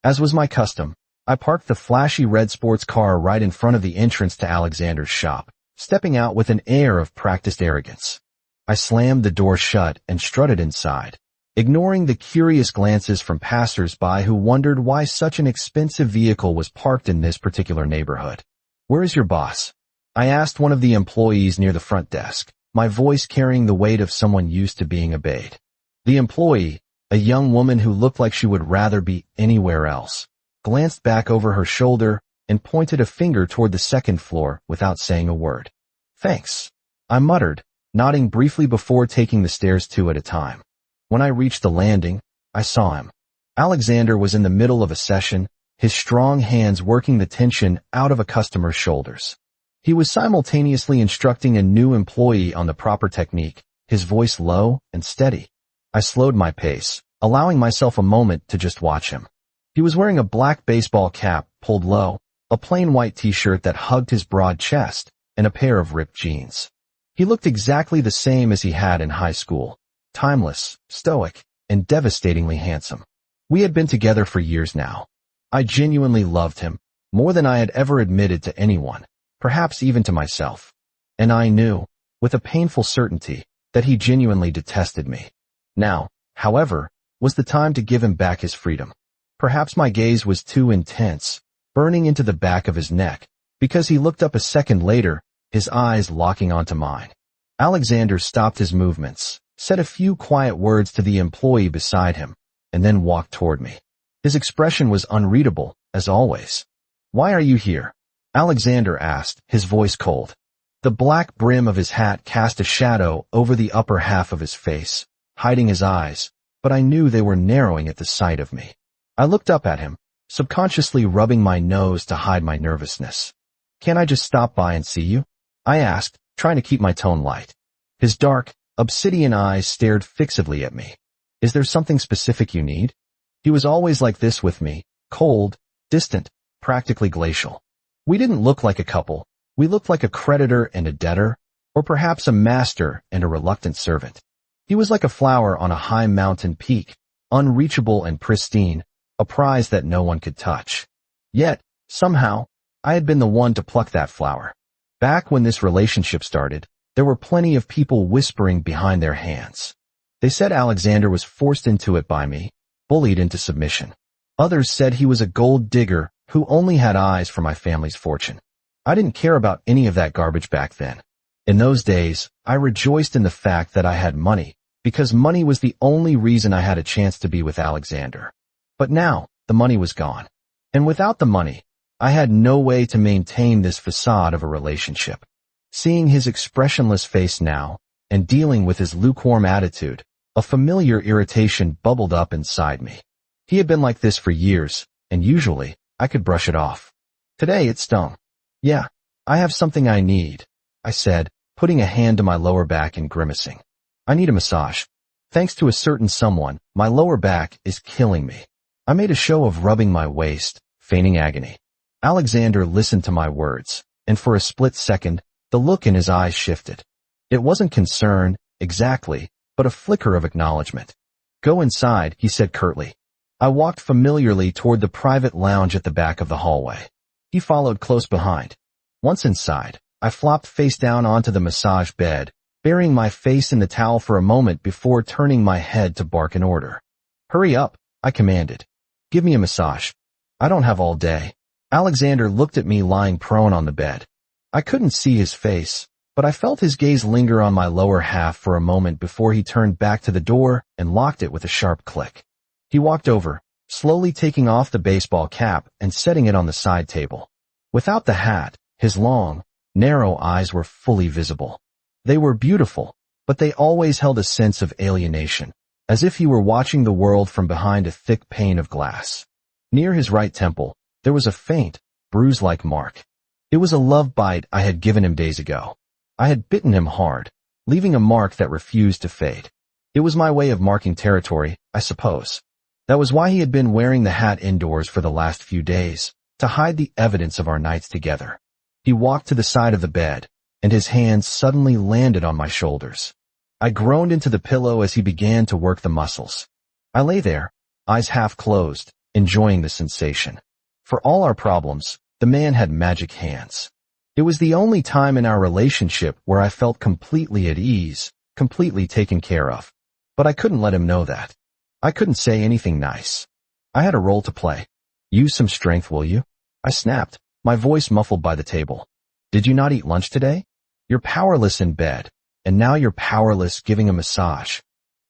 As was my custom, I parked the flashy red sports car right in front of the entrance to Alexander's shop, stepping out with an air of practiced arrogance. I slammed the door shut and strutted inside, ignoring the curious glances from passers-by who wondered why such an expensive vehicle was parked in this particular neighborhood. "Where is your boss?" I asked one of the employees near the front desk, my voice carrying the weight of someone used to being obeyed. The employee, a young woman who looked like she would rather be anywhere else, glanced back over her shoulder and pointed a finger toward the second floor without saying a word. "Thanks," I muttered, nodding briefly before taking the stairs two at a time. When I reached the landing, I saw him. Alexander was in the middle of a session, his strong hands working the tension out of a customer's shoulders. He was simultaneously instructing a new employee on the proper technique, his voice low and steady. I slowed my pace, allowing myself a moment to just watch him. He was wearing a black baseball cap pulled low, a plain white t-shirt that hugged his broad chest, and a pair of ripped jeans. He looked exactly the same as he had in high school, timeless, stoic, and devastatingly handsome. We had been together for years now. I genuinely loved him, more than I had ever admitted to anyone, perhaps even to myself. And I knew, with a painful certainty, that he genuinely detested me. Now, however, was the time to give him back his freedom. Perhaps my gaze was too intense, burning into the back of his neck, because he looked up a second later, his eyes locking onto mine. Alexander stopped his movements, said a few quiet words to the employee beside him, and then walked toward me. His expression was unreadable, as always. "Why are you here?" Alexander asked, his voice cold. The black brim of his hat cast a shadow over the upper half of his face, hiding his eyes, but I knew they were narrowing at the sight of me. I looked up at him, subconsciously rubbing my nose to hide my nervousness. "Can't I just stop by and see you?" I asked, trying to keep my tone light. His dark, obsidian eyes stared fixedly at me. "Is there something specific you need?" He was always like this with me, cold, distant, practically glacial. We didn't look like a couple. We looked like a creditor and a debtor, or perhaps a master and a reluctant servant. He was like a flower on a high mountain peak, unreachable and pristine, a prize that no one could touch. Yet, somehow, I had been the one to pluck that flower. Back when this relationship started, there were plenty of people whispering behind their hands. They said Alexander was forced into it by me, bullied into submission. Others said he was a gold digger who only had eyes for my family's fortune. I didn't care about any of that garbage back then. In those days, I rejoiced in the fact that I had money, because money was the only reason I had a chance to be with Alexander. But now, the money was gone. And without the money, I had no way to maintain this facade of a relationship. Seeing his expressionless face now, and dealing with his lukewarm attitude, a familiar irritation bubbled up inside me. He had been like this for years, and usually, I could brush it off. Today it stung. "Yeah, I have something I need," I said, putting a hand to my lower back and grimacing. "I need a massage. Thanks to a certain someone, my lower back is killing me." I made a show of rubbing my waist, feigning agony. Alexander listened to my words, and for a split second, the look in his eyes shifted. It wasn't concern, exactly, but a flicker of acknowledgement. "Go inside," he said curtly. I walked familiarly toward the private lounge at the back of the hallway. He followed close behind. Once inside, I flopped face down onto the massage bed, burying my face in the towel for a moment before turning my head to bark an order. "Hurry up," I commanded. "Give me a massage. I don't have all day." Alexander looked at me lying prone on the bed. I couldn't see his face, but I felt his gaze linger on my lower half for a moment before he turned back to the door and locked it with a sharp click. He walked over, slowly taking off the baseball cap and setting it on the side table. Without the hat, his long, narrow eyes were fully visible. They were beautiful, but they always held a sense of alienation, as if he were watching the world from behind a thick pane of glass. Near his right temple, there was a faint, bruise-like mark. It was a love bite I had given him days ago. I had bitten him hard, leaving a mark that refused to fade. It was my way of marking territory, I suppose. That was why he had been wearing the hat indoors for the last few days, to hide the evidence of our nights together. He walked to the side of the bed, and his hands suddenly landed on my shoulders. I groaned into the pillow as he began to work the muscles. I lay there, eyes half closed, enjoying the sensation. For all our problems, the man had magic hands. It was the only time in our relationship where I felt completely at ease, completely taken care of. But I couldn't let him know that. I couldn't say anything nice. I had a role to play. Use some strength, will you? I snapped, my voice muffled by the table. Did you not eat lunch today? You're powerless in bed, and now you're powerless giving a massage.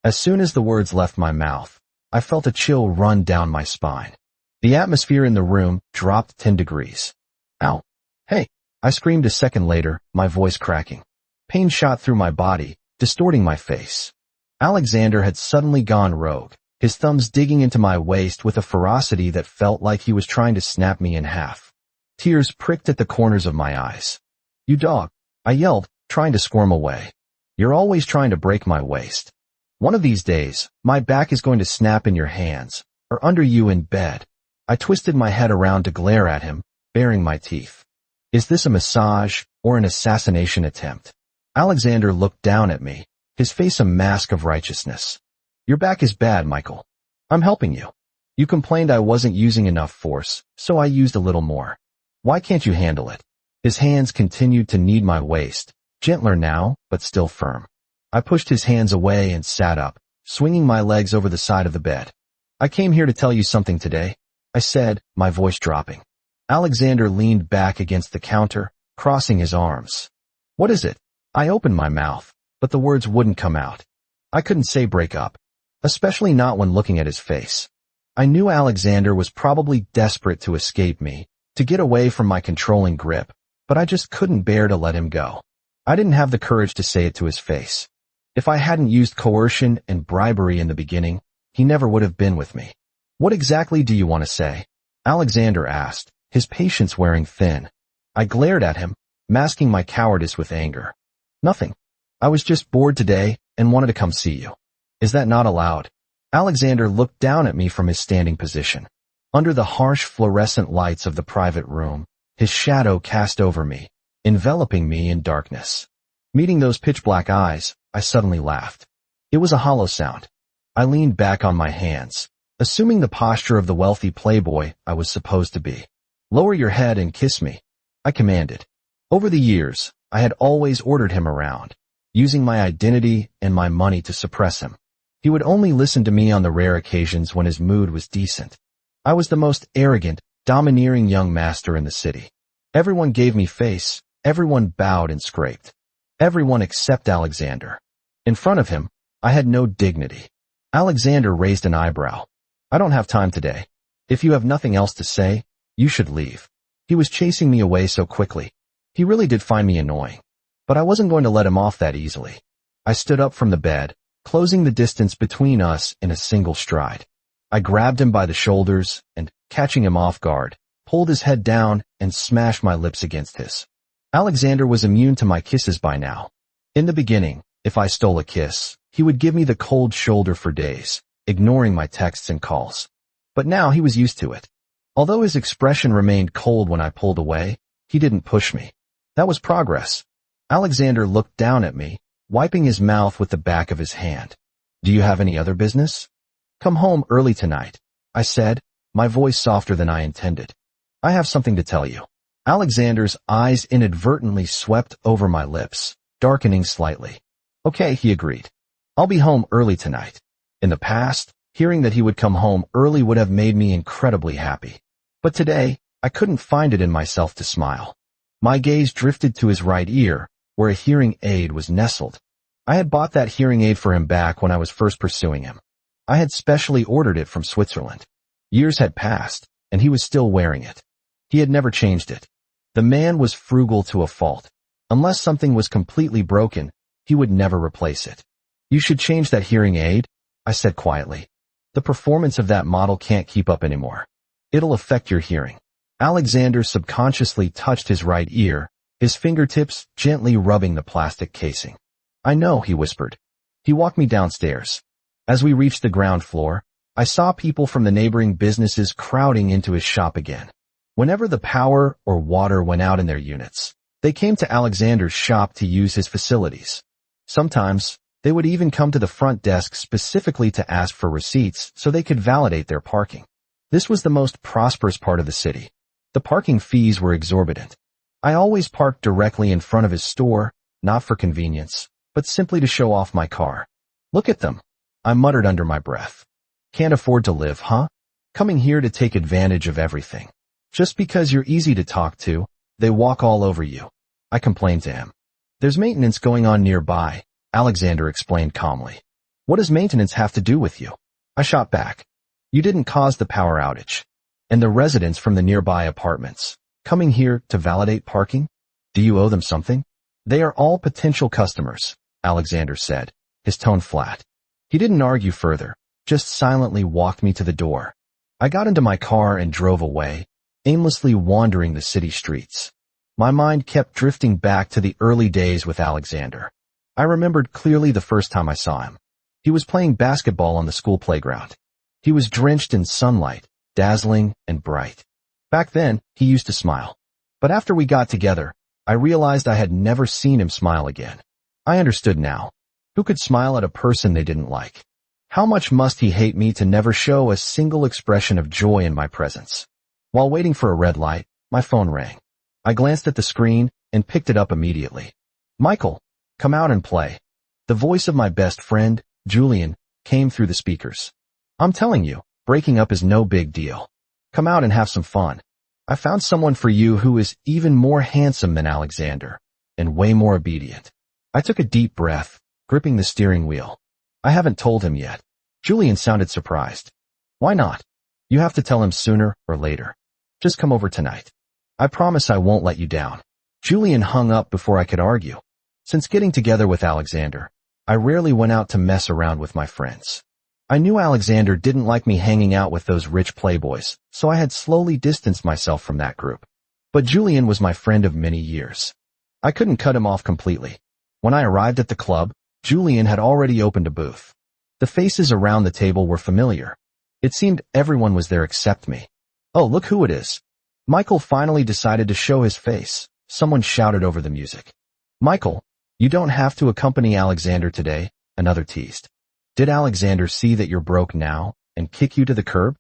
As soon as the words left my mouth, I felt a chill run down my spine. The atmosphere in the room dropped 10 degrees. Ow. Hey, I screamed a second later, my voice cracking. Pain shot through my body, distorting my face. Alexander had suddenly gone rogue, his thumbs digging into my waist with a ferocity that felt like he was trying to snap me in half. Tears pricked at the corners of my eyes. You dog, I yelled, trying to squirm away. You're always trying to break my waist. One of these days, my back is going to snap in your hands, or under you in bed. I twisted my head around to glare at him, baring my teeth. Is this a massage or an assassination attempt? Alexander looked down at me, his face a mask of righteousness. Your back is bad, Michael. I'm helping you. You complained I wasn't using enough force, so I used a little more. Why can't you handle it? His hands continued to knead my waist, gentler now, but still firm. I pushed his hands away and sat up, swinging my legs over the side of the bed. I came here to tell you something today, I said, my voice dropping. Alexander leaned back against the counter, crossing his arms. What is it? I opened my mouth, but the words wouldn't come out. I couldn't say break up, especially not when looking at his face. I knew Alexander was probably desperate to escape me, to get away from my controlling grip, but I just couldn't bear to let him go. I didn't have the courage to say it to his face. If I hadn't used coercion and bribery in the beginning, he never would have been with me. What exactly do you want to say? Alexander asked, his patience wearing thin. I glared at him, masking my cowardice with anger. Nothing. I was just bored today and wanted to come see you. Is that not allowed? Alexander looked down at me from his standing position. Under the harsh fluorescent lights of the private room, his shadow cast over me, enveloping me in darkness. Meeting those pitch-black eyes, I suddenly laughed. It was a hollow sound. I leaned back on my hands, assuming the posture of the wealthy playboy I was supposed to be. Lower your head and kiss me, I commanded. Over the years, I had always ordered him around, using my identity and my money to suppress him. He would only listen to me on the rare occasions when his mood was decent. I was the most arrogant, domineering young master in the city. Everyone gave me face, everyone bowed and scraped. Everyone except Alexander. In front of him, I had no dignity. Alexander raised an eyebrow. I don't have time today. If you have nothing else to say, you should leave. He was chasing me away so quickly. He really did find me annoying. But I wasn't going to let him off that easily. I stood up from the bed, closing the distance between us in a single stride. I grabbed him by the shoulders and, catching him off guard, pulled his head down and smashed my lips against his. Alexander was immune to my kisses by now. In the beginning, if I stole a kiss, he would give me the cold shoulder for days, ignoring my texts and calls. But now he was used to it. Although his expression remained cold when I pulled away, he didn't push me. That was progress. Alexander looked down at me, wiping his mouth with the back of his hand. Do you have any other business? Come home early tonight, I said, my voice softer than I intended. I have something to tell you. Alexander's eyes inadvertently swept over my lips, darkening slightly. Okay, he agreed. I'll be home early tonight. In the past, hearing that he would come home early would have made me incredibly happy. But today, I couldn't find it in myself to smile. My gaze drifted to his right ear, where a hearing aid was nestled. I had bought that hearing aid for him back when I was first pursuing him. I had specially ordered it from Switzerland. Years had passed, and he was still wearing it. He had never changed it. The man was frugal to a fault. Unless something was completely broken, he would never replace it. You should change that hearing aid, I said quietly. The performance of that model can't keep up anymore. It'll affect your hearing. Alexander subconsciously touched his right ear, his fingertips gently rubbing the plastic casing. I know, he whispered. He walked me downstairs. As we reached the ground floor, I saw people from the neighboring businesses crowding into his shop again. Whenever the power or water went out in their units, they came to Alexander's shop to use his facilities. Sometimes, they would even come to the front desk specifically to ask for receipts so they could validate their parking. This was the most prosperous part of the city. The parking fees were exorbitant. I always parked directly in front of his store, not for convenience, but simply to show off my car. Look at them, I muttered under my breath. Can't afford to live, huh? Coming here to take advantage of everything. Just because you're easy to talk to, they walk all over you. I complained to him. There's maintenance going on nearby, Alexander explained calmly. What does maintenance have to do with you? I shot back. You didn't cause the power outage. And the residents from the nearby apartments, coming here to validate parking? Do you owe them something? They are all potential customers, Alexander said, his tone flat. He didn't argue further, just silently walked me to the door. I got into my car and drove away, aimlessly wandering the city streets. My mind kept drifting back to the early days with Alexander. I remembered clearly the first time I saw him. He was playing basketball on the school playground. He was drenched in sunlight, dazzling and bright. Back then, he used to smile. But after we got together, I realized I had never seen him smile again. I understood now. Who could smile at a person they didn't like? How much must he hate me to never show a single expression of joy in my presence? While waiting for a red light, my phone rang. I glanced at the screen and picked it up immediately. Michael, come out and play. The voice of my best friend, Julian, came through the speakers. I'm telling you, breaking up is no big deal. Come out and have some fun. I found someone for you who is even more handsome than Alexander, and way more obedient. I took a deep breath, gripping the steering wheel. I haven't told him yet. Julian sounded surprised. Why not? You have to tell him sooner or later. Just come over tonight. I promise I won't let you down. Julian hung up before I could argue. Since getting together with Alexander, I rarely went out to mess around with my friends. I knew Alexander didn't like me hanging out with those rich playboys, so I had slowly distanced myself from that group. But Julian was my friend of many years. I couldn't cut him off completely. When I arrived at the club, Julian had already opened a booth. The faces around the table were familiar. It seemed everyone was there except me. Oh, look who it is. Michael finally decided to show his face. Someone shouted over the music. Michael, you don't have to accompany Alexander today, another teased. Did Alexander see that you're broke now and kick you to the curb?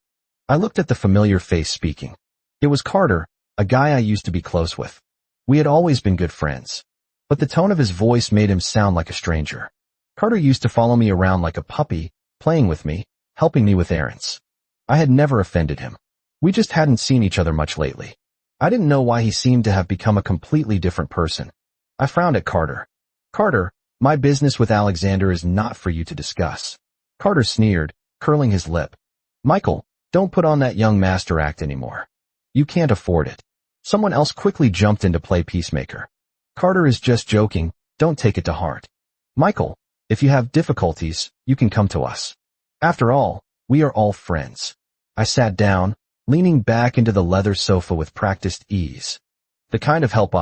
I looked at the familiar face speaking. It was Carter, a guy I used to be close with. We had always been good friends. But the tone of his voice made him sound like a stranger. Carter used to follow me around like a puppy, playing with me, helping me with errands. I had never offended him. We just hadn't seen each other much lately. I didn't know why he seemed to have become a completely different person. I frowned at Carter. Carter, my business with Alexander is not for you to discuss. Carter sneered, curling his lip. Michael, don't put on that young master act anymore. You can't afford it. Someone else quickly jumped in to play peacemaker. Carter is just joking, don't take it to heart. Michael, if you have difficulties, you can come to us. After all, we are all friends. I sat down, leaning back into the leather sofa with practiced ease. The kind of help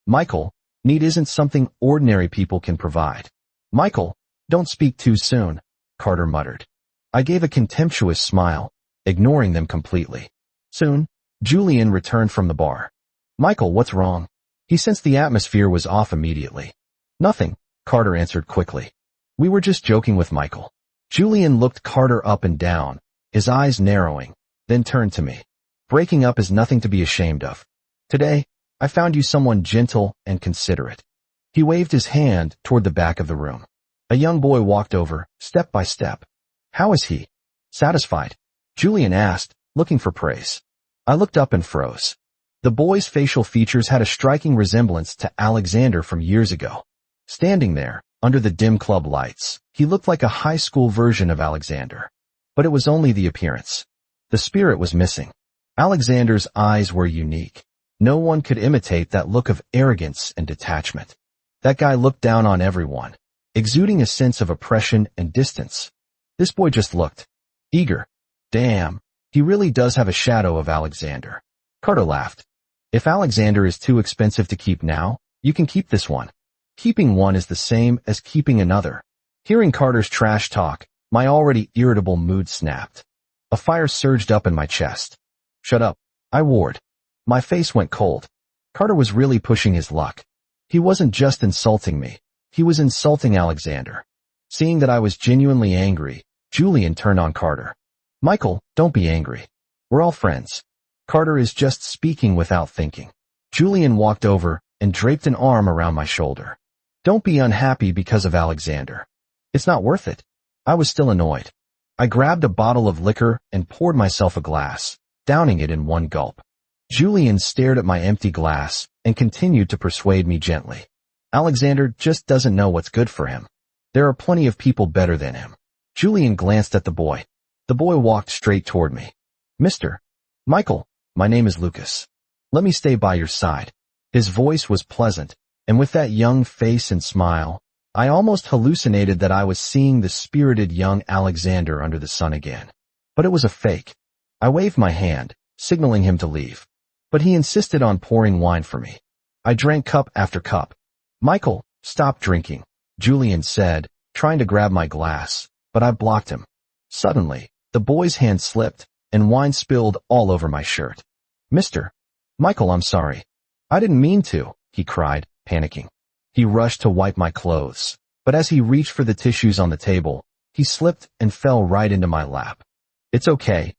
Michael, need isn't something ordinary people can provide. Michael, don't speak too soon, Carter muttered. I gave a contemptuous smile, ignoring them completely. Soon, Julian returned from the bar. Michael, what's wrong? He sensed the atmosphere was off immediately. Nothing, Carter answered quickly. We were just joking with Michael. Julian looked Carter up and down, his eyes narrowing, then turned to me. Breaking up is nothing to be ashamed of. Today, I found you someone gentle and considerate. He waved his hand toward the back of the room. A young boy walked over, step by step. How is he? Satisfied? Julian asked, looking for praise. I looked up and froze. The boy's facial features had a striking resemblance to Alexander from years ago. Standing there, under the dim club lights, he looked like a high school version of Alexander. But it was only the appearance. The spirit was missing. Alexander's eyes were unique. No one could imitate that look of arrogance and detachment. That guy looked down on everyone, exuding a sense of oppression and distance. This boy just looked eager. Damn, he really does have a shadow of Alexander. Carter laughed. If Alexander is too expensive to keep now, you can keep this one. Keeping one is the same as keeping another. Hearing Carter's trash talk, my already irritable mood snapped. A fire surged up in my chest. Shut up, I warned. My face went cold. Carter was really pushing his luck. He wasn't just insulting me. He was insulting Alexander. Seeing that I was genuinely angry, Julian turned on Carter. Michael, don't be angry. We're all friends. Carter is just speaking without thinking. Julian walked over and draped an arm around my shoulder. Don't be unhappy because of Alexander. It's not worth it. I was still annoyed. I grabbed a bottle of liquor and poured myself a glass, downing it in one gulp. Julian stared at my empty glass and continued to persuade me gently. Alexander just doesn't know what's good for him. There are plenty of people better than him. Julian glanced at the boy. The boy walked straight toward me. Mr. Michael, my name is Lucas. Let me stay by your side. His voice was pleasant, and with that young face and smile, I almost hallucinated that I was seeing the spirited young Alexander under the sun again. But it was a fake. I waved my hand, signaling him to leave. But he insisted on pouring wine for me. I drank cup after cup. Michael, stop drinking, Julian said, trying to grab my glass, but I blocked him. Suddenly, the boy's hand slipped, and wine spilled all over my shirt. Mr. Michael, I'm sorry. I didn't mean to, he cried, panicking. He rushed to wipe my clothes, but as he reached for the tissues on the table, he slipped and fell right into my lap. It's okay,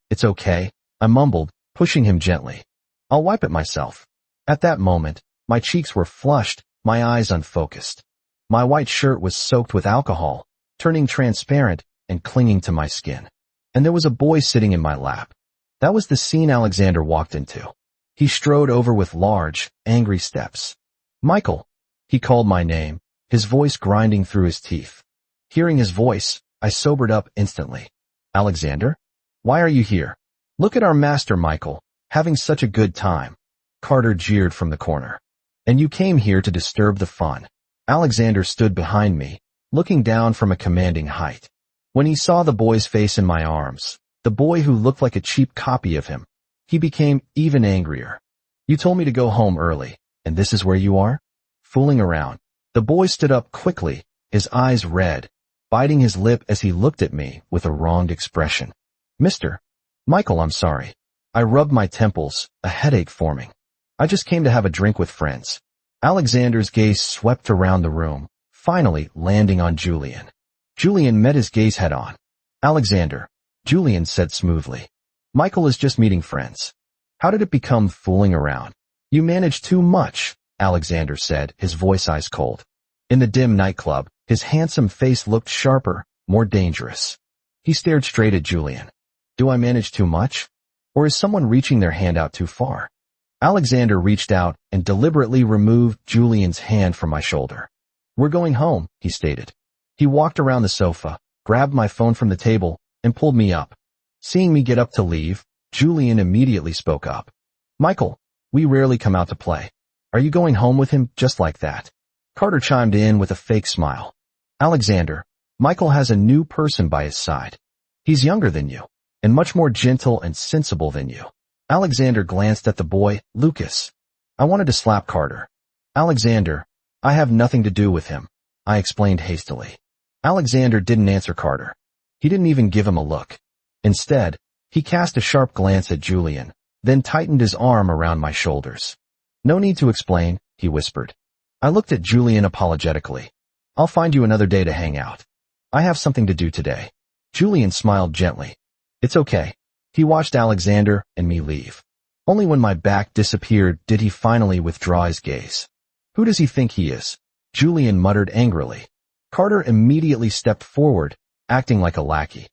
I mumbled, pushing him gently. I'll wipe it myself. At that moment, my cheeks were flushed, my eyes unfocused. My white shirt was soaked with alcohol, turning transparent and clinging to my skin. And there was a boy sitting in my lap. That was the scene Alexander walked into. He strode over with large, angry steps. Michael, he called my name, his voice grinding through his teeth. Hearing his voice, I sobered up instantly. Alexander? Why are you here? Look at our master, Michael, having such a good time. Carter jeered from the corner. And you came here to disturb the fun. Alexander stood behind me, looking down from a commanding height. When he saw the boy's face in my arms, the boy who looked like a cheap copy of him, he became even angrier. You told me to go home early, and this is where you are? Fooling around. The boy stood up quickly, his eyes red, biting his lip as he looked at me with a wronged expression. Mr. Michael, I'm sorry. I rubbed my temples, a headache forming. I just came to have a drink with friends. Alexander's gaze swept around the room, finally landing on Julian. Julian met his gaze head on. Alexander, Julian said smoothly. Michael is just meeting friends. How did it become fooling around? You manage too much, Alexander said, his voice ice cold. In the dim nightclub, his handsome face looked sharper, more dangerous. He stared straight at Julian. Do I manage too much? Or is someone reaching their hand out too far? Alexander reached out and deliberately removed Julian's hand from my shoulder. We're going home, he stated. He walked around the sofa, grabbed my phone from the table, and pulled me up. Seeing me get up to leave, Julian immediately spoke up. Michael, we rarely come out to play. Are you going home with him just like that? Carter chimed in with a fake smile. Alexander, Michael has a new person by his side. He's younger than you, and much more gentle and sensible than you. Alexander glanced at the boy, Lucas. I wanted to slap Carter. Alexander, I have nothing to do with him, I explained hastily. Alexander didn't answer Carter. He didn't even give him a look. Instead, he cast a sharp glance at Julian, then tightened his arm around my shoulders. No need to explain, he whispered. I looked at Julian apologetically. I'll find you another day to hang out. I have something to do today. Julian smiled gently. It's okay. He watched Alexander and me leave. Only when my back disappeared did he finally withdraw his gaze. Who does he think he is? Julian muttered angrily. Carter immediately stepped forward, acting like a lackey.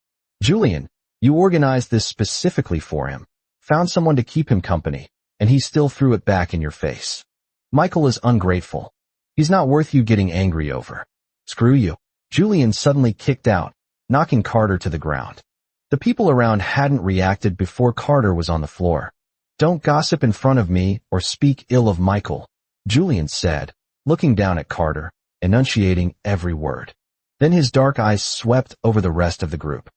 Julian, you organized this specifically for him, found someone to keep him company, and he still threw it back in your face. Michael is ungrateful. He's not worth you getting angry over. Screw you. Julian suddenly kicked out, knocking Carter to the ground. The people around hadn't reacted before Carter was on the floor. Don't gossip in front of me or speak ill of Michael, Julian said, looking down at Carter, enunciating every word. Then his dark eyes swept over the rest of the group.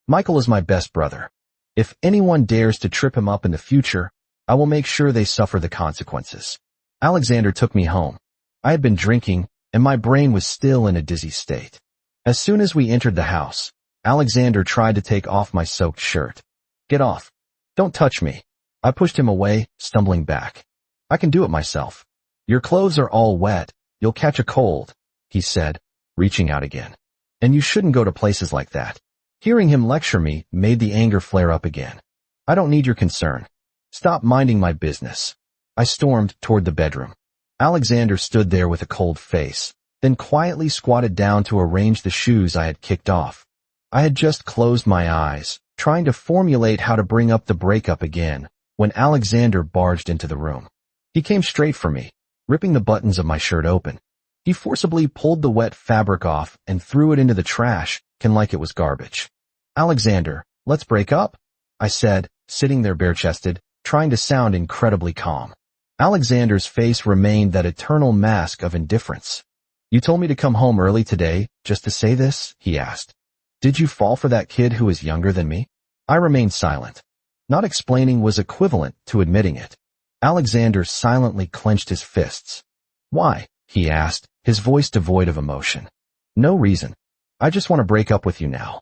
Michael is my best brother. If anyone dares to trip him up in the future, I will make sure they suffer the consequences. Alexander took me home. I had been drinking, and my brain was still in a dizzy state. As soon as we entered the house, Alexander tried to take off my soaked shirt. Get off. Don't touch me. I pushed him away, stumbling back. I can do it myself. Your clothes are all wet. You'll catch a cold, he said, reaching out again. And you shouldn't go to places like that. Hearing him lecture me made the anger flare up again. I don't need your concern. Stop minding my business. I stormed toward the bedroom. Alexander stood there with a cold face, then quietly squatted down to arrange the shoes I had kicked off. I had just closed my eyes, trying to formulate how to bring up the breakup again, when Alexander barged into the room. He came straight for me, ripping the buttons of my shirt open. He forcibly pulled the wet fabric off and threw it into the trash, like it was garbage. Alexander, let's break up, I said, sitting there bare-chested, trying to sound incredibly calm. Alexander's face remained that eternal mask of indifference. You told me to come home early today, just to say this? He asked. Did you fall for that kid who is younger than me? I remained silent. Not explaining was equivalent to admitting it. Alexander silently clenched his fists. Why? He asked, his voice devoid of emotion. No reason. I just want to break up with you now.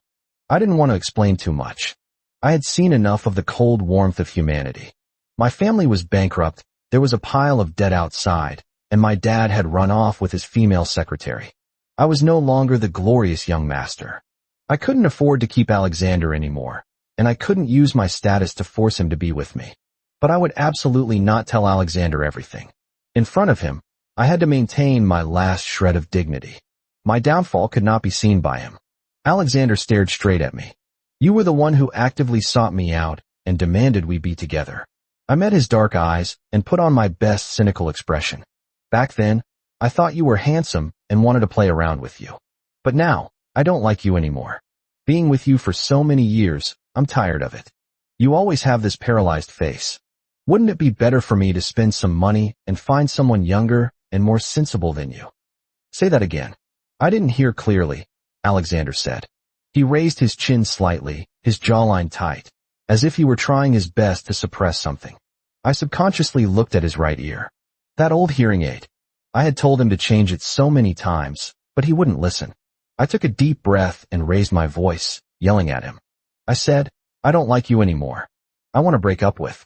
I didn't want to explain too much. I had seen enough of the cold warmth of humanity. My family was bankrupt, there was a pile of debt outside, and my dad had run off with his female secretary. I was no longer the glorious young master. I couldn't afford to keep Alexander anymore, and I couldn't use my status to force him to be with me. But I would absolutely not tell Alexander everything. In front of him, I had to maintain my last shred of dignity. My downfall could not be seen by him. Alexander stared straight at me. You were the one who actively sought me out and demanded we be together. I met his dark eyes and put on my best cynical expression. Back then, I thought you were handsome and wanted to play around with you. But now, I don't like you anymore. Being with you for so many years, I'm tired of it. You always have this paralyzed face. Wouldn't it be better for me to spend some money and find someone younger and more sensible than you? Say that again. I didn't hear clearly, Alexander said. He raised his chin slightly, his jawline tight, as if he were trying his best to suppress something. I subconsciously looked at his right ear. That old hearing aid. I had told him to change it so many times, but he wouldn't listen. I took a deep breath and raised my voice, yelling at him. I said, I don't like you anymore. I want to break up with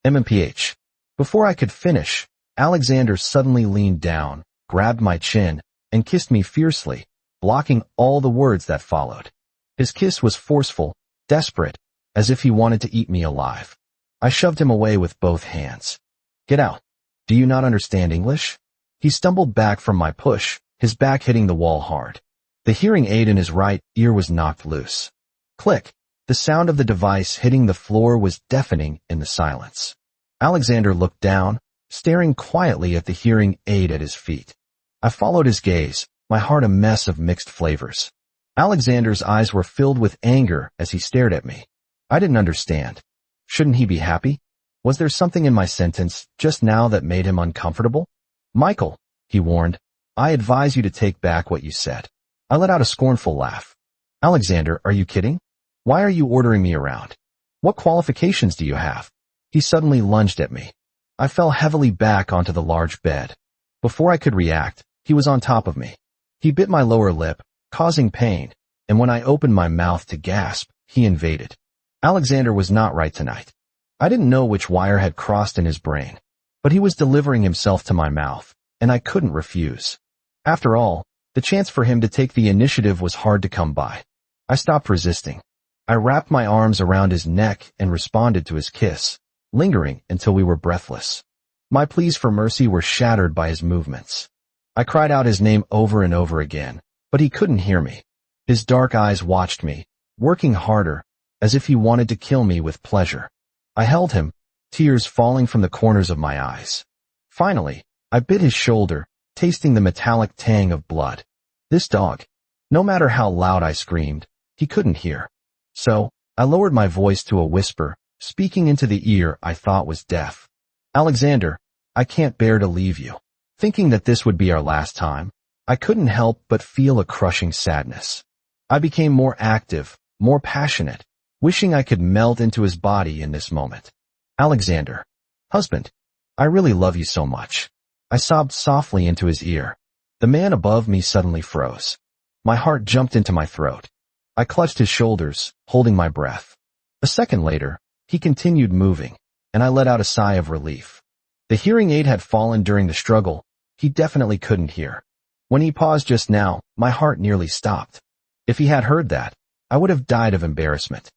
MMPH. Before I could finish, Alexander suddenly leaned down, grabbed my chin, and kissed me fiercely, blocking all the words that followed. His kiss was forceful, desperate, as if he wanted to eat me alive. I shoved him away with both hands. Get out. Do you not understand English? He stumbled back from my push, his back hitting the wall hard. The hearing aid in his right ear was knocked loose. Click. The sound of the device hitting the floor was deafening in the silence. Alexander looked down, staring quietly at the hearing aid at his feet. I followed his gaze, my heart a mess of mixed flavors. Alexander's eyes were filled with anger as he stared at me. I didn't understand. Shouldn't he be happy? Was there something in my sentence just now that made him uncomfortable? Michael, he warned, I advise you to take back what you said. I let out a scornful laugh. Alexander, are you kidding? Why are you ordering me around? What qualifications do you have? He suddenly lunged at me. I fell heavily back onto the large bed. Before I could react, he was on top of me. He bit my lower lip, causing pain, and when I opened my mouth to gasp, he invaded. Alexander was not right tonight. I didn't know which wire had crossed in his brain, but he was delivering himself to my mouth, and I couldn't refuse. After all, the chance for him to take the initiative was hard to come by. I stopped resisting. I wrapped my arms around his neck and responded to his kiss, lingering until we were breathless. My pleas for mercy were shattered by his movements. I cried out his name over and over again, but he couldn't hear me. His dark eyes watched me, working harder, as if he wanted to kill me with pleasure. I held him, tears falling from the corners of my eyes. Finally, I bit his shoulder, tasting the metallic tang of blood. This dog. No matter how loud I screamed, he couldn't hear. So, I lowered my voice to a whisper, speaking into the ear I thought was deaf. Alexander, I can't bear to leave you. Thinking that this would be our last time, I couldn't help but feel a crushing sadness. I became more active, more passionate, wishing I could melt into his body in this moment. Alexander, husband, I really love you so much. I sobbed softly into his ear. The man above me suddenly froze. My heart jumped into my throat. I clutched his shoulders, holding my breath. A second later, he continued moving, and I let out a sigh of relief. The hearing aid had fallen during the struggle. He definitely couldn't hear. When he paused just now, my heart nearly stopped. If he had heard that, I would have died of embarrassment.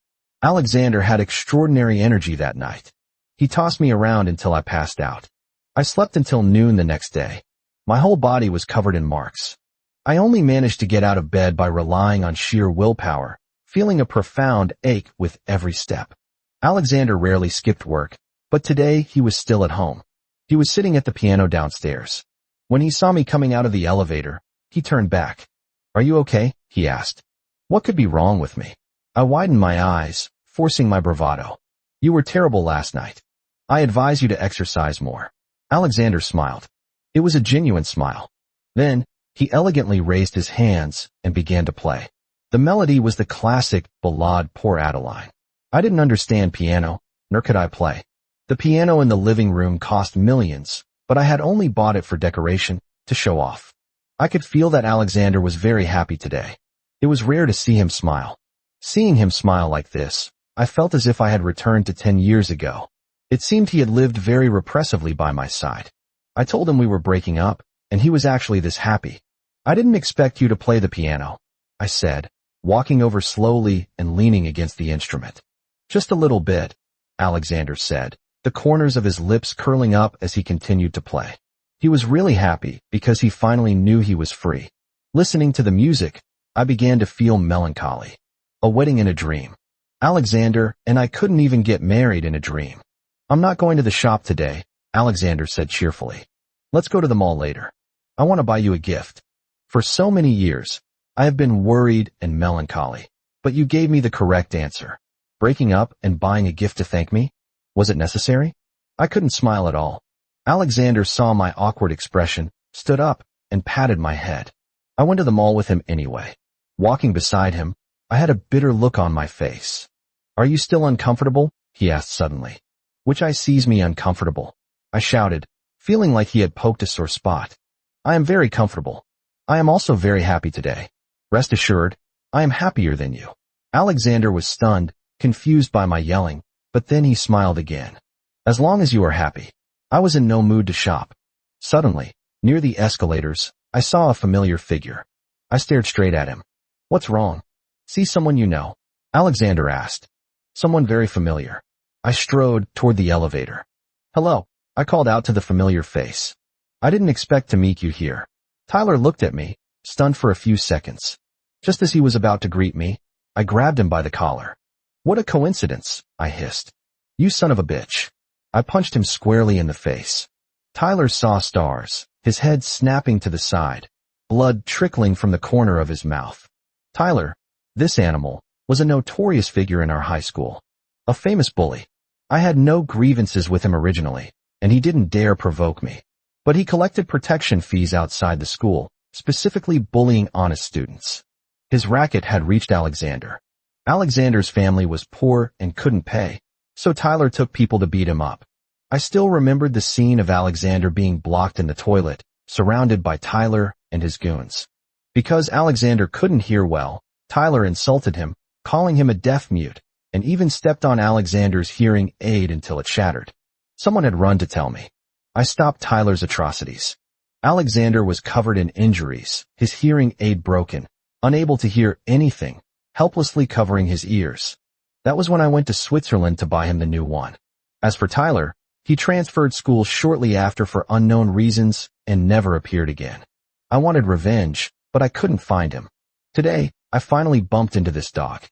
Alexander had extraordinary energy that night. He tossed me around until I passed out. I slept until noon the next day. My whole body was covered in marks. I only managed to get out of bed by relying on sheer willpower, feeling a profound ache with every step. Alexander rarely skipped work, but today he was still at home. He was sitting at the piano downstairs. When he saw me coming out of the elevator, he turned back. "Are you okay?" he asked. What could be wrong with me? I widened my eyes, forcing my bravado. "You were terrible last night. I advise you to exercise more." Alexander smiled. It was a genuine smile. Then, he elegantly raised his hands and began to play. The melody was the classic Ballade pour Adeline. I didn't understand piano, nor could I play. The piano in the living room cost millions, but I had only bought it for decoration, to show off. I could feel that Alexander was very happy today. It was rare to see him smile. Seeing him smile like this, I felt as if I had returned to 10 years ago. It seemed he had lived very repressively by my side. I told him we were breaking up, and he was actually this happy. "I didn't expect you to play the piano," I said, walking over slowly and leaning against the instrument. "Just a little bit," Alexander said, the corners of his lips curling up as he continued to play. He was really happy because he finally knew he was free. Listening to the music, I began to feel melancholy. A wedding in a dream. Alexander and I couldn't even get married in a dream. "I'm not going to the shop today," Alexander said cheerfully. "Let's go to the mall later. I want to buy you a gift. For so many years, I have been worried and melancholy, but you gave me the correct answer. Breaking up and buying a gift to thank me? Was it necessary?" I couldn't smile at all. Alexander saw my awkward expression, stood up, and patted my head. I went to the mall with him anyway. Walking beside him, I had a bitter look on my face. "Are you still uncomfortable?" he asked suddenly. "Which eye sees me uncomfortable?" I shouted, feeling like he had poked a sore spot. "I am very comfortable. I am also very happy today. Rest assured, I am happier than you." Alexander was stunned, confused by my yelling, but then he smiled again. "As long as you are happy." I was in no mood to shop. Suddenly, near the escalators, I saw a familiar figure. I stared straight at him. "What's wrong? See someone you know?" Alexander asked. "Someone very familiar." I strode toward the elevator. "Hello," I called out to the familiar face. "I didn't expect to meet you here." Tyler looked at me, stunned for a few seconds. Just as he was about to greet me, I grabbed him by the collar. "What a coincidence," I hissed. "You son of a bitch." I punched him squarely in the face. Tyler saw stars, his head snapping to the side, blood trickling from the corner of his mouth. Tyler, this animal, was a notorious figure in our high school. A famous bully. I had no grievances with him originally, and he didn't dare provoke me. But he collected protection fees outside the school, specifically bullying honest students. His racket had reached Alexander. Alexander's family was poor and couldn't pay, so Tyler took people to beat him up. I still remembered the scene of Alexander being blocked in the toilet, surrounded by Tyler and his goons. Because Alexander couldn't hear well, Tyler insulted him, calling him a deaf mute, and even stepped on Alexander's hearing aid until it shattered. Someone had run to tell me. I stopped Tyler's atrocities. Alexander was covered in injuries, his hearing aid broken, unable to hear anything, helplessly covering his ears. That was when I went to Switzerland to buy him the new one. As for Tyler, he transferred schools shortly after for unknown reasons and never appeared again. I wanted revenge, but I couldn't find him. Today, I finally bumped into this dog.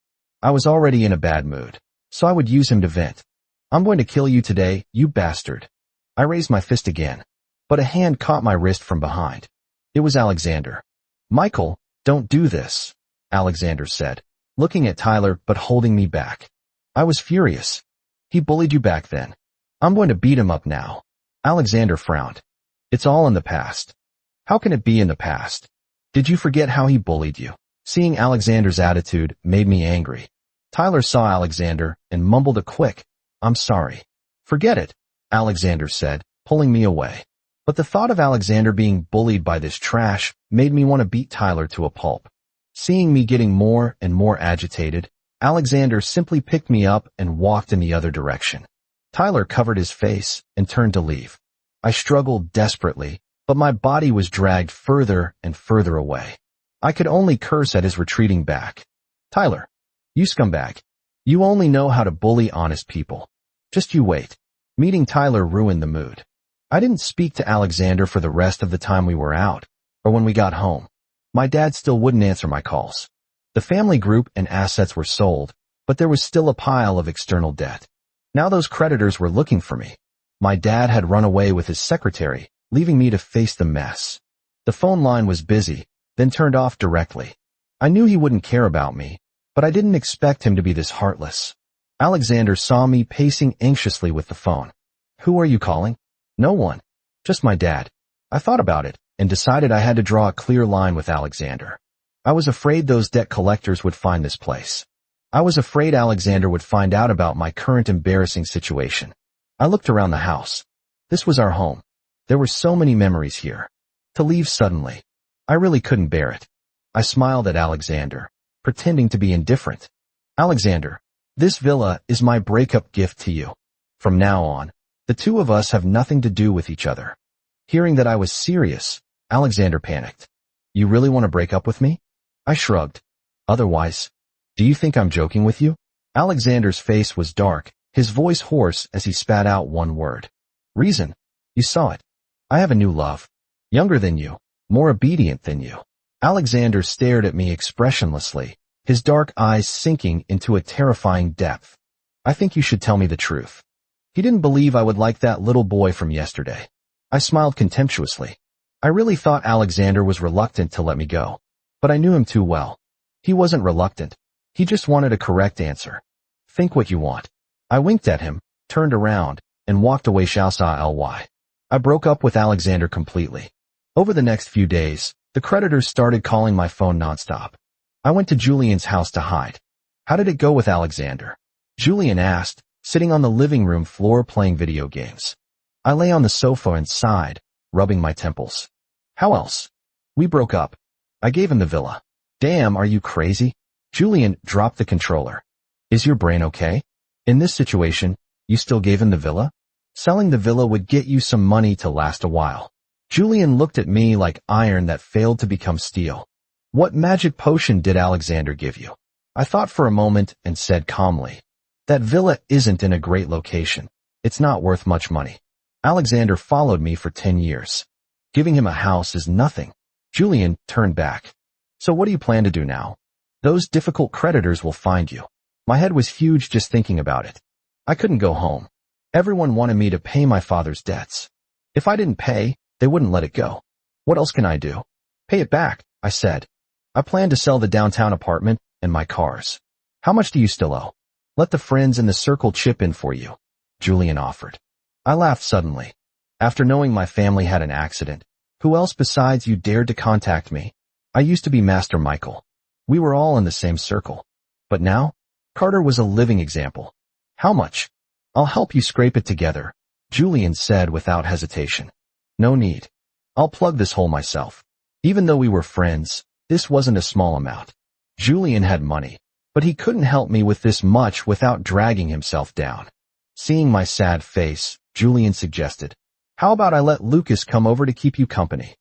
I was already in a bad mood, so I would use him to vent. "I'm going to kill you today, you bastard." I raised my fist again, but a hand caught my wrist from behind. It was Alexander. "Michael, don't do this," Alexander said, looking at Tyler but holding me back. I was furious. "He bullied you back then. I'm going to beat him up now." Alexander frowned. "It's all in the past." "How can it be in the past? Did you forget how he bullied you?" Seeing Alexander's attitude made me angry. Tyler saw Alexander and mumbled a quick, "I'm sorry." "Forget it," Alexander said, pulling me away. But the thought of Alexander being bullied by this trash made me want to beat Tyler to a pulp. Seeing me getting more and more agitated, Alexander simply picked me up and walked in the other direction. Tyler covered his face and turned to leave. I struggled desperately, but my body was dragged further and further away. I could only curse at his retreating back. "Tyler, you scumbag." You only know how to bully honest people. Just you wait. Meeting Tyler ruined the mood. I didn't speak to Alexander for the rest of the time we were out, or when we got home. My dad still wouldn't answer my calls. The family group and assets were sold, but there was still a pile of external debt. Now those creditors were looking for me. My dad had run away with his secretary, leaving me to face the mess. The phone line was busy, then turned off directly. I knew he wouldn't care about me, but I didn't expect him to be this heartless. Alexander saw me pacing anxiously with the phone. Who are you calling? No one. Just my dad. I thought about it and decided I had to draw a clear line with Alexander. I was afraid those debt collectors would find this place. I was afraid Alexander would find out about my current embarrassing situation. I looked around the house. This was our home. There were so many memories here. To leave suddenly, I really couldn't bear it. I smiled at Alexander, pretending to be indifferent. Alexander, this villa is my breakup gift to you. From now on, the two of us have nothing to do with each other. Hearing that I was serious, Alexander panicked. You really want to break up with me? I shrugged. Otherwise, do you think I'm joking with you? Alexander's face was dark, his voice hoarse as he spat out one word. Reason. You saw it. I have a new love. Younger than you, more obedient than you. Alexander stared at me expressionlessly, his dark eyes sinking into a terrifying depth. I think you should tell me the truth. He didn't believe I would like that little boy from yesterday. I smiled contemptuously. I really thought Alexander was reluctant to let me go, but I knew him too well. He wasn't reluctant. He just wanted a correct answer. Think what you want. I winked at him, turned around, and walked away. I broke up with Alexander completely. Over the next few days, the creditors started calling my phone nonstop. I went to Julian's house to hide. How did it go with Alexander? Julian asked, sitting on the living room floor playing video games. I lay on the sofa and sighed, rubbing my temples. How else? We broke up. I gave him the villa. Damn, are you crazy? Julian dropped the controller. Is your brain okay? In this situation, you still gave him the villa? Selling the villa would get you some money to last a while. Julian looked at me like iron that failed to become steel. What magic potion did Alexander give you? I thought for a moment and said calmly, that villa isn't in a great location. It's not worth much money. Alexander followed me for 10 years. Giving him a house is nothing. Julian turned back. So what do you plan to do now? Those difficult creditors will find you. My head was huge just thinking about it. I couldn't go home. Everyone wanted me to pay my father's debts. If I didn't pay, they wouldn't let it go. What else can I do? Pay it back, I said. I plan to sell the downtown apartment and my cars. How much do you still owe? Let the friends in the circle chip in for you, Julian offered. I laughed suddenly. After knowing my family had an accident, who else besides you dared to contact me? I used to be Master Michael. We were all in the same circle. But now, Carter was a living example. How much? I'll help you scrape it together, Julian said without hesitation. No need. I'll plug this hole myself. Even though we were friends, this wasn't a small amount. Julian had money, but he couldn't help me with this much without dragging himself down. Seeing my sad face, Julian suggested, how about I let Lucas come over to keep you company?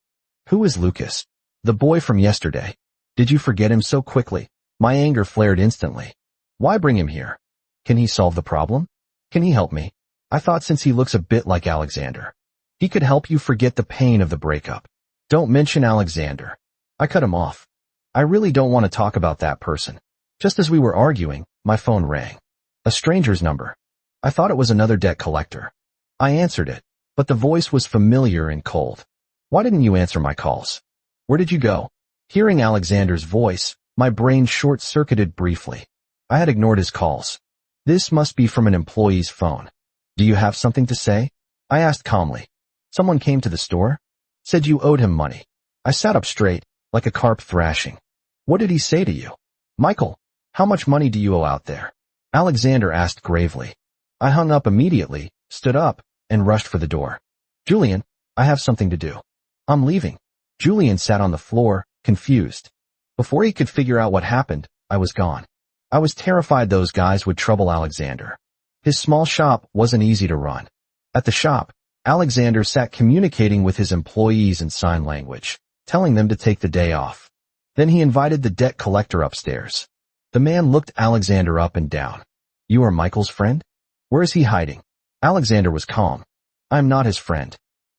Who is Lucas? The boy from yesterday. Did you forget him so quickly? My anger flared instantly. Why bring him here? Can he solve the problem? Can he help me? I thought since he looks a bit like Alexander, he could help you forget the pain of the breakup. Don't mention Alexander. I cut him off. I really don't want to talk about that person. Just as we were arguing, my phone rang. A stranger's number. I thought it was another debt collector. I answered it, but the voice was familiar and cold. Why didn't you answer my calls? Where did you go? Hearing Alexander's voice, my brain short-circuited briefly. I had ignored his calls. This must be from an employee's phone. Do you have something to say? I asked calmly. Someone came to the store? Said you owed him money. I sat up straight, like a carp thrashing. What did he say to you? Michael, how much money do you owe out there? Alexander asked gravely. I hung up immediately, stood up, and rushed for the door. Julian, I have something to do. I'm leaving. Julian sat on the floor, confused. Before he could figure out what happened, I was gone. I was terrified those guys would trouble Alexander. His small shop wasn't easy to run. At the shop, Alexander sat communicating with his employees in sign language, telling them to take the day off. Then he invited the debt collector upstairs. The man looked Alexander up and down. You are Michael's friend? Where is he hiding? Alexander was calm. I am not his friend.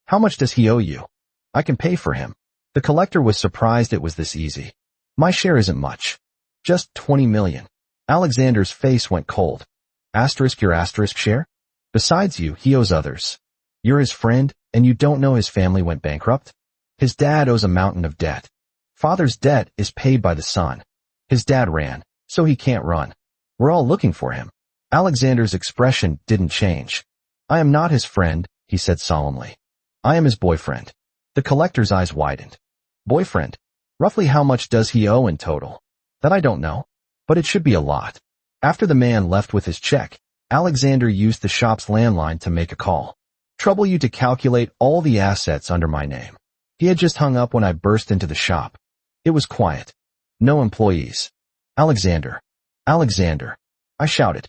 How much does he owe you? I can pay for him. The collector was surprised it was this easy. My share isn't much. Just 20 million. Alexander's face went cold. Asterisk your asterisk share? Besides you, he owes others. You're his friend, and you don't know his family went bankrupt? His dad owes a mountain of debt. Father's debt is paid by the son. His dad ran, so he can't run. We're all looking for him. Alexander's expression didn't change. I am not his friend, he said solemnly. I am his boyfriend. The collector's eyes widened. Boyfriend? Roughly how much does he owe in total? That I don't know. But it should be a lot. After the man left with his check, Alexander used the shop's landline to make a call. Trouble you to calculate all the assets under my name. He had just hung up when I burst into the shop. It was quiet. No employees. Alexander. Alexander. I shouted.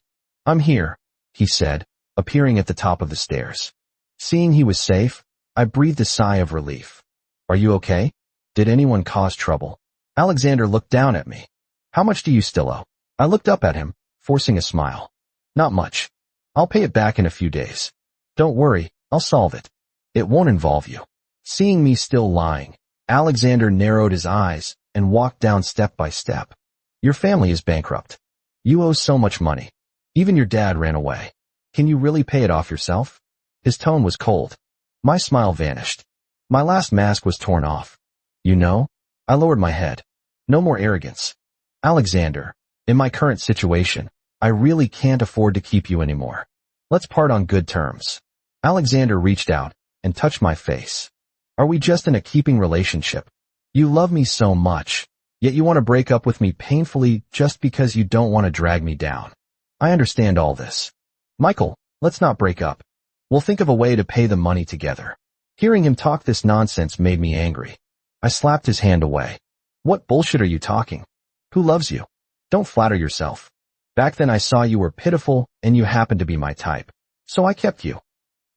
I'm here, he said, appearing at the top of the stairs. Seeing he was safe, I breathed a sigh of relief. Are you okay? Did anyone cause trouble? Alexander looked down at me. How much do you still owe? I looked up at him, forcing a smile. Not much. I'll pay it back in a few days. Don't worry, I'll solve it. It won't involve you. Seeing me still lying, Alexander narrowed his eyes and walked down step by step. Your family is bankrupt. You owe so much money. Even your dad ran away. Can you really pay it off yourself? His tone was cold. My smile vanished. My last mask was torn off. You know? I lowered my head. No more arrogance. Alexander, in my current situation, I really can't afford to keep you anymore. Let's part on good terms. Alexander reached out and touched my face. Are we just in a keeping relationship? You love me so much, yet you want to break up with me painfully just because you don't want to drag me down. I understand all this. Michael, let's not break up. We'll think of a way to pay the money together. Hearing him talk this nonsense made me angry. I slapped his hand away. What bullshit are you talking? Who loves you? Don't flatter yourself. Back then I saw you were pitiful and you happened to be my type. So I kept you.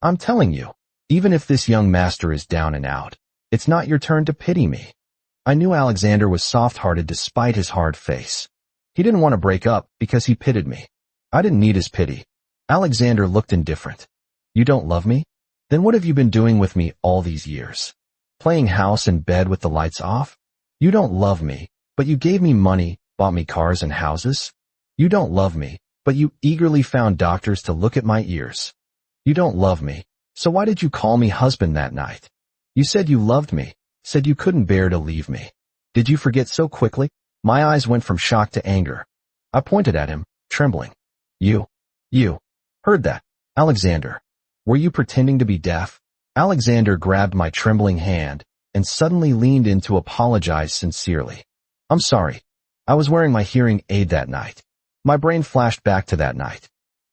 I'm telling you, even if this young master is down and out, it's not your turn to pity me. I knew Alexander was soft-hearted despite his hard face. He didn't want to break up because he pitied me. I didn't need his pity. Alexander looked indifferent. You don't love me? Then what have you been doing with me all these years? Playing house in bed with the lights off? You don't love me, but you gave me money, bought me cars and houses. You don't love me, but you eagerly found doctors to look at my ears. You don't love me, so why did you call me husband that night? You said you loved me, said you couldn't bear to leave me. Did you forget so quickly? My eyes went from shock to anger. I pointed at him, trembling. You heard that, Alexander. Were you pretending to be deaf? Alexander grabbed my trembling hand and suddenly leaned in to apologize sincerely. I'm sorry. I was wearing my hearing aid that night. My brain flashed back to that night.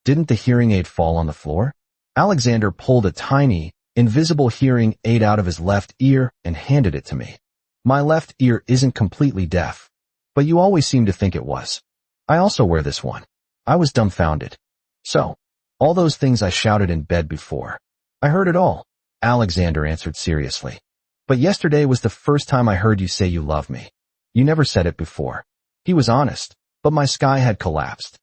Didn't the hearing aid fall on the floor? Alexander pulled a tiny, invisible hearing aid out of his left ear and handed it to me. My left ear isn't completely deaf, but you always seem to think it was. I also wear this one. I was dumbfounded. So, all those things I shouted in bed before. I heard it all, Alexander answered seriously. But yesterday was the first time I heard you say you love me. You never said it before. He was honest, but my sky had collapsed.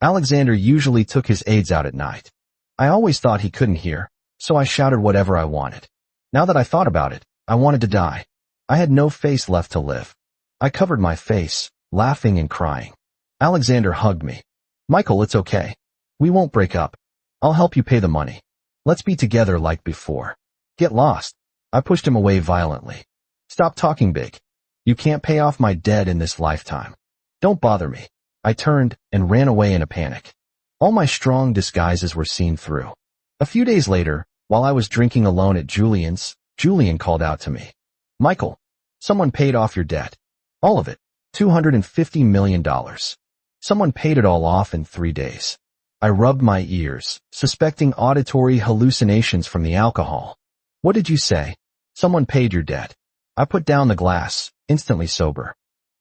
Alexander usually took his aids out at night. I always thought he couldn't hear, so I shouted whatever I wanted. Now that I thought about it, I wanted to die. I had no face left to live. I covered my face, laughing and crying. Alexander hugged me. Michael, it's okay. We won't break up. I'll help you pay the money. Let's be together like before. Get lost. I pushed him away violently. Stop talking big. You can't pay off my debt in this lifetime. Don't bother me. I turned and ran away in a panic. All my strong disguises were seen through. A few days later, while I was drinking alone at Julian's, Julian called out to me. Michael, someone paid off your debt. All of it. $250 million. Someone paid it all off in 3 days. I rubbed my ears, suspecting auditory hallucinations from the alcohol. What did you say? Someone paid your debt. I put down the glass, instantly sober.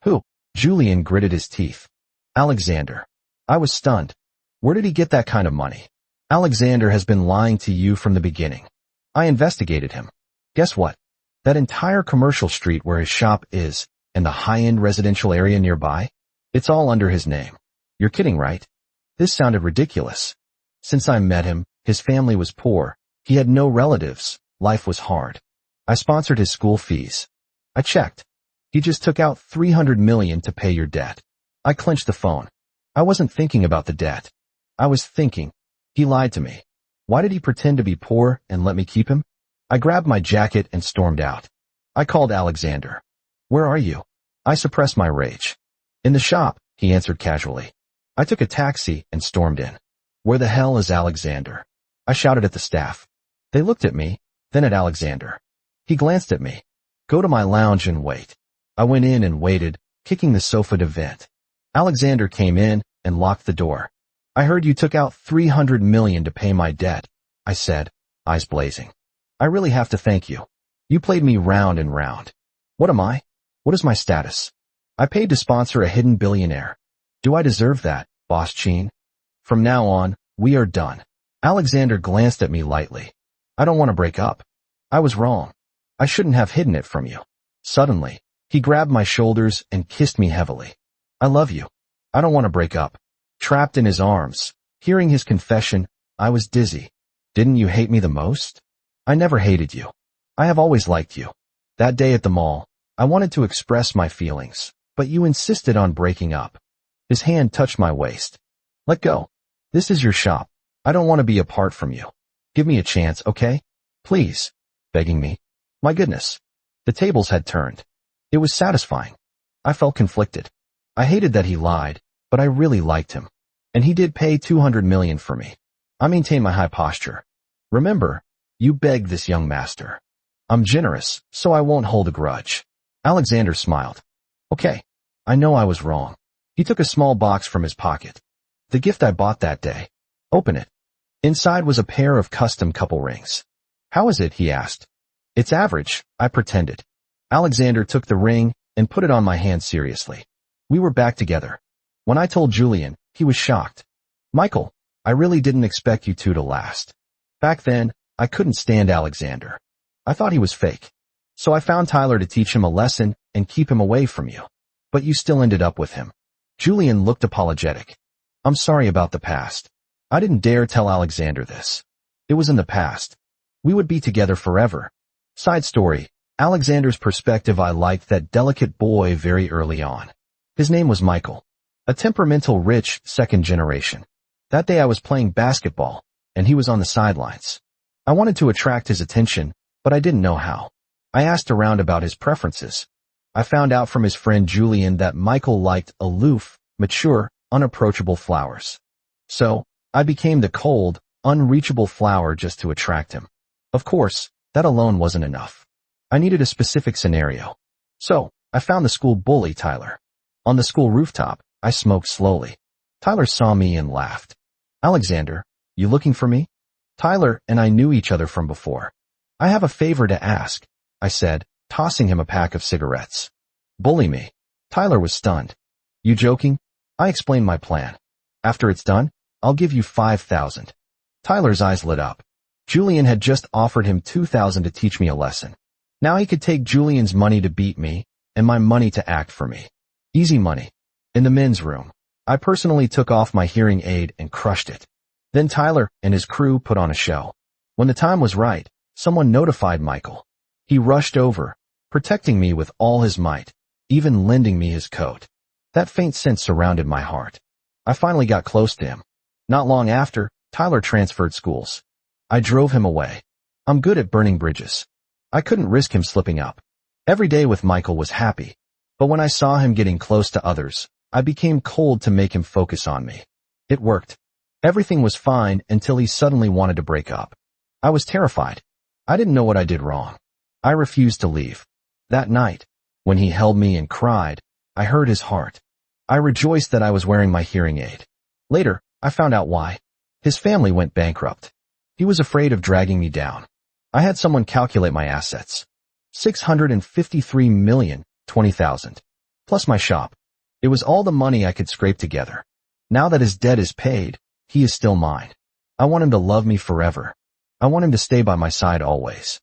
Who? Julian gritted his teeth. Alexander. I was stunned. Where did he get that kind of money? Alexander has been lying to you from the beginning. I investigated him. Guess what? That entire commercial street where his shop is, and the high-end residential area nearby, it's all under his name. You're kidding, right? This sounded ridiculous. Since I met him, his family was poor. He had no relatives. Life was hard. I sponsored his school fees. I checked. He just took out $300 million to pay your debt. I clenched the phone. I wasn't thinking about the debt. I was thinking, he lied to me. Why did he pretend to be poor and let me keep him? I grabbed my jacket and stormed out. I called Alexander. Where are you? I suppressed my rage. In the shop, he answered casually. I took a taxi and stormed in. Where the hell is Alexander? I shouted at the staff. They looked at me, then at Alexander. He glanced at me. Go to my lounge and wait. I went in and waited, kicking the sofa to vent. Alexander came in and locked the door. I heard you took out $300 million to pay my debt, I said, eyes blazing. I really have to thank you. You played me round and round. What am I? What is my status? I paid to sponsor a hidden billionaire. Do I deserve that, Boss Cheen? From now on, we are done. Alexander glanced at me lightly. I don't want to break up. I was wrong. I shouldn't have hidden it from you. Suddenly, he grabbed my shoulders and kissed me heavily. I love you. I don't want to break up. Trapped in his arms, hearing his confession, I was dizzy. Didn't you hate me the most? I never hated you. I have always liked you. That day at the mall, I wanted to express my feelings, but you insisted on breaking up. His hand touched my waist. Let go. This is your shop. I don't want to be apart from you. Give me a chance, okay? Please. Begging me. My goodness. The tables had turned. It was satisfying. I felt conflicted. I hated that he lied, but I really liked him. And he did pay $200 million for me. I maintained my high posture. Remember, you begged this young master. I'm generous, so I won't hold a grudge. Alexander smiled. Okay. I know I was wrong. He took a small box from his pocket. The gift I bought that day. Open it. Inside was a pair of custom couple rings. How is it? He asked. It's average, I pretended. Alexander took the ring and put it on my hand seriously. We were back together. When I told Julian, he was shocked. Michael, I really didn't expect you two to last. Back then, I couldn't stand Alexander. I thought he was fake. So I found Tyler to teach him a lesson and keep him away from you. But you still ended up with him. Julian looked apologetic. I'm sorry about the past. I didn't dare tell Alexander this. It was in the past. We would be together forever. Side story, Alexander's perspective. I liked that delicate boy very early on. His name was Michael. A temperamental, rich, second generation. That day I was playing basketball, and he was on the sidelines. I wanted to attract his attention, but I didn't know how. I asked around about his preferences. I found out from his friend Julian that Michael liked aloof, mature, unapproachable flowers. So, I became the cold, unreachable flower just to attract him. Of course, that alone wasn't enough. I needed a specific scenario. So, I found the school bully Tyler. On the school rooftop, I smoked slowly. Tyler saw me and laughed. Alexander, you looking for me? Tyler and I knew each other from before. I have a favor to ask, I said, tossing him a pack of cigarettes. Bully me. Tyler was stunned. You joking? I explained my plan. After it's done, I'll give you $5,000. Tyler's eyes lit up. Julian had just offered him $2,000 to teach me a lesson. Now he could take Julian's money to beat me, and my money to act for me. Easy money. In the men's room, I personally took off my hearing aid and crushed it. Then Tyler and his crew put on a show. When the time was right, someone notified Michael. He rushed over, protecting me with all his might, even lending me his coat. That faint sense surrounded my heart. I finally got close to him. Not long after, Tyler transferred schools. I drove him away. I'm good at burning bridges. I couldn't risk him slipping up. Every day with Michael was happy, but when I saw him getting close to others, I became cold to make him focus on me. It worked. Everything was fine until he suddenly wanted to break up. I was terrified. I didn't know what I did wrong. I refused to leave. That night, when he held me and cried, I heard his heart. I rejoiced that I was wearing my hearing aid. Later, I found out why. His family went bankrupt. He was afraid of dragging me down. I had someone calculate my assets. $653,020,000. Plus my shop. It was all the money I could scrape together. Now that his debt is paid, he is still mine. I want him to love me forever. I want him to stay by my side always.